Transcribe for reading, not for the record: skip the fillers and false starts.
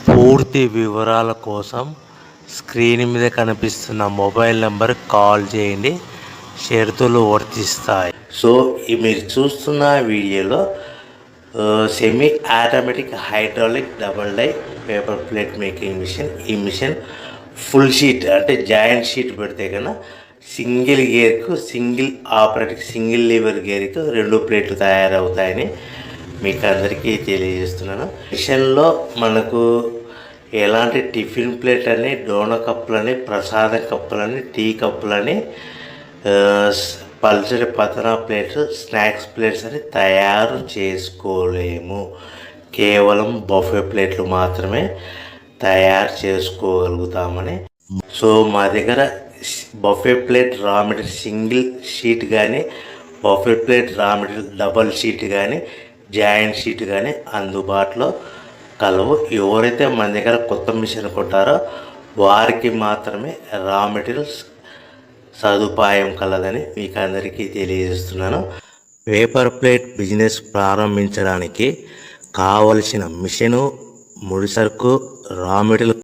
పూర్తి వివరాల కోసం స్క్రీన్ మీద కనిపిస్తున్న మొబైల్ నెంబర్ కాల్ చేయండి. షరతులు వర్తిస్తాయి. సో మీరు చూస్తున్న వీడియోలో semi automatic hydraulic double die paper plate making machine. ఈ మిషన్ ఫుల్ షీట్ అంటే జాయింట్ షీట్ పెడితే కన్నా సింగిల్ గేర్కు సింగిల్ ఆపరేటింగ్ సింగిల్ లీవర్ గేర్కు 2 ప్లేట్లు తయారవుతాయని మీకు అందరికీ తెలియజేస్తున్నాను. మిషన్లో మనకు ఎలాంటి టిఫిన్ ప్లేట్ అని, డోన కప్పులని, ప్రసాదం కప్పులని, టీ కప్పులని, పల్చడి పతన ప్లేట్స్, స్నాక్స్ ప్లేట్స్ అని తయారు చేసుకోలేము. కేవలం బఫే ప్లేట్లు మాత్రమే తయారు చేసుకోగలుగుతామని. సో మా దగ్గర buffet plate raw material single sheet కానీ, buffet plate raw material double sheet కానీ, జాయింట్ షీట్ కానీ అందుబాటులో కలవు. ఎవరైతే మన దగ్గర కొత్త మిషన్ కొంటారో వారికి మాత్రమే రా మెటీరియల్స్ సదుపాయం కలదని మీకు అందరికీ తెలియజేస్తున్నాను. పేపర్ ప్లేట్ బిజినెస్ ప్రారంభించడానికి కావలసిన మిషను, ముడిసరుకు, రా మెటీరియల్